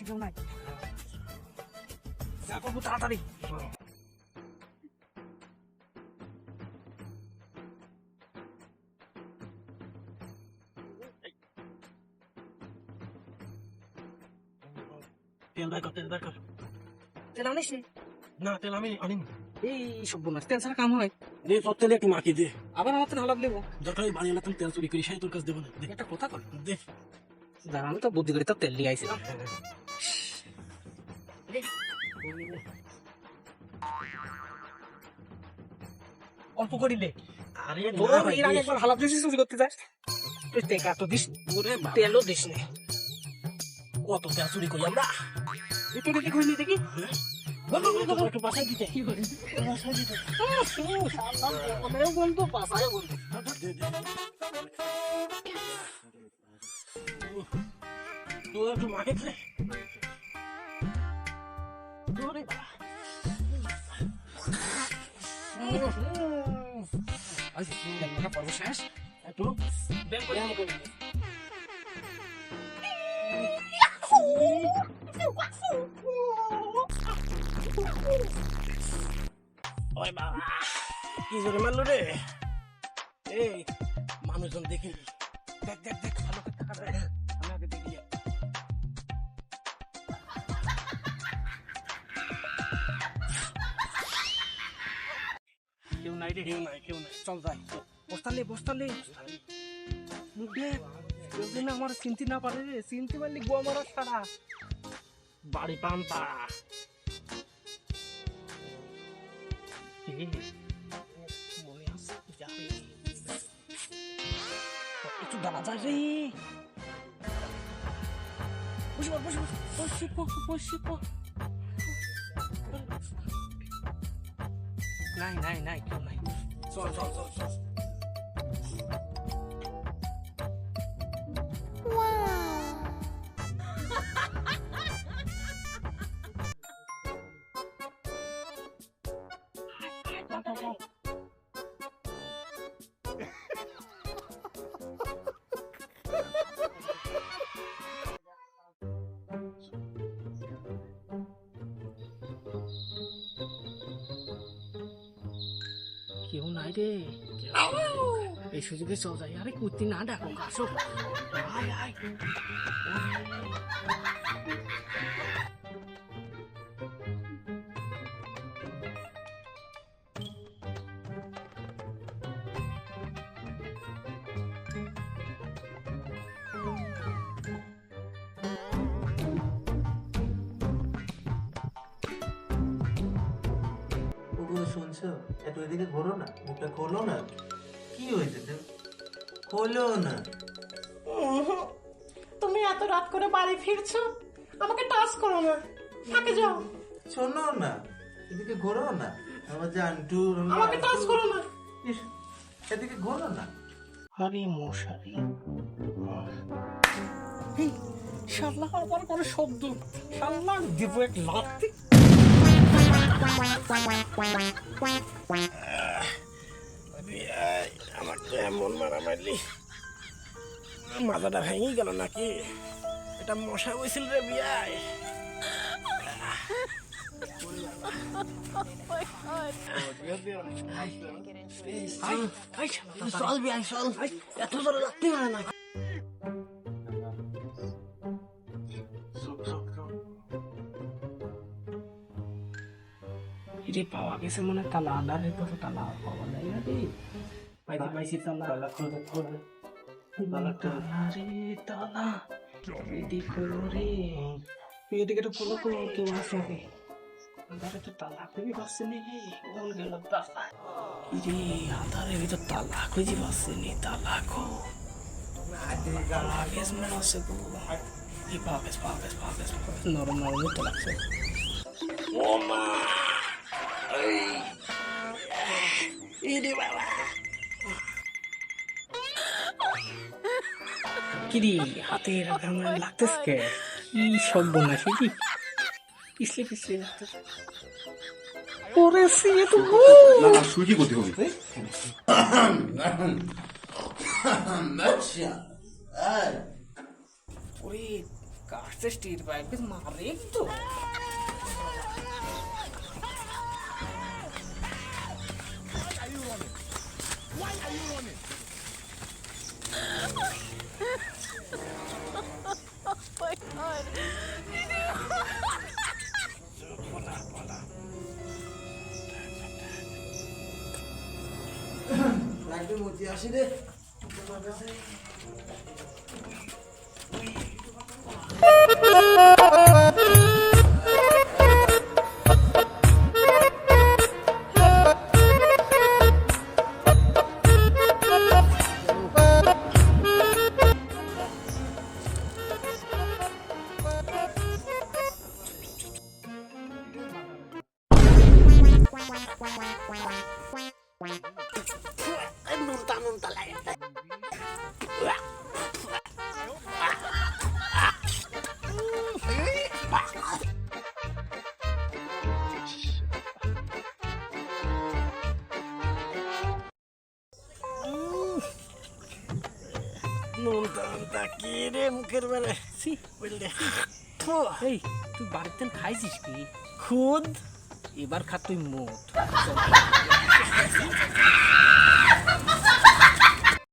আশেপাশে কেউ নাই। যা করবো তাড়াতাড়ি। তেল বের কর, তেল বের কর। তেল আনিস নি? না, তেল আমি আনিনি। এই সর্বনাশ, তেল ছাড়া কাম হয়? দে তোর তেলে একটু মাখিয়ে দে। আবার আমার তেল হালাপ দেবো? দরকার বাড়ি এলাম তেল চুরি করি, সেই তোর কাছে দেবো না। দে একটা কথা কর। দে। দাঁড়া, আমি তো বুদ্ধি করে তো তেল নিয়ে আইছিলাম। অল্প করিলে আরে তোর না ভাই, এর আগে একবার হালাপ দিয়েছিস, চুরি করতে যাস। তুই টেকা তো দিস, ওরে বাবা, তেলও দিস নি। কত তেল চুরি করি আমরা। দেখি দেখি করিলি দেখি। একটু বাসায় দিতে। বাসায় দিতে। বলতো বাসায় বলতো। দে, দে। তুই একটু মাখে খা। ওরে বাবা। আচ্ছা, তেলটা পর্ব শেষ। একটু ব্যায়াম করে আমাকে দে। ওরে বাবা, কি জোরে মারলো রে। এই মানুষজন দেখি, দেখ দেখ দেখ, ভালো করে টাকা দেয়। আমি আগে দেখি। কেউ নাই রে, কেউ নাই, কেউ নাই। চল যাই। বস্তালে বস্তালে মুখ দেখ, কেউ যেন আমার চিনতে না পারে রে। চিনতে পারলে গোয়া মারার সারা। বাড়ি পাম্পা। মনে আছে যাবে, একটু দাঁড়া যায় রে। বসে পড়, বসে পড়, বসে পড়, বসে পড়। নাই নাই নাই, কেউ নাই। চল চল চল চল। কেউ নাই রে। এই সুযোগে চল যাই। আরে কুত্তি না ডাকো, আসো। আয় আয়। ওগো শুনছো, একটু এদিকে ঘোরো না, মুখটা খোলো না। কি হয়েছে খোলো না। তুমি এত রাত করে বাড়ি ফিরছো, আমাকে টাচ করো না, থাকে যাও। শোনো না, এদিকে ঘোরো না। আমার যে আন্টু, আমাকে টাচ করো না। ইস, এদিকে ঘোরো না। আরে মশারি, শালা আবার করে শব্দ। শালা দিব এক লাথি। আমার তো এমন মারা মারলি, মাথাটা ভেঙে গেল নাকি। এটা মশা হয়েছিল রে বিয়ায়। চল বিয়াই চল, এত জোরে লাগতে পারে না। রে পাওয়া গেছে মনে তালা। আদারে তো তালা পাওয়া যায় না রে। পাইছি পাইছি তালা। তালা খুলবে খুলবে। তালা রে তালা। এদিক করো রে। তুই এদিকে একটু খোলো তো, কেউ আসে রে। আদারে তো তালা খুঁজে পাচ্ছে নি। কোন গেল তালা? রে আদারে ভিতর তালা খুঁজে পাচ্ছে নি। তালা খো। পাওয়া গেছে মনে হচ্ছে গো। এই পাওয়া গেছে পাওয়া গেছে পাওয়া গেছে। নরম নরম তো লাগছে। ও মা, কিরি হাতের ঘামে লাগতেছে কে? কি শব্দ না কি? পিছলে পিছলে লাগতেছে। ওরে সিয়ে তো না না সুইটি করতে হবে আচ্ছা, ওরে কাছে স্টেট বাইক মারে তো লাগবে মতি আসি রে নুনতা লাগে নুনতা কি রে মুখের বেড়ে বললে এই তুই বাড়িতে খাইছিস কি খুদ এবার খা তুই মোট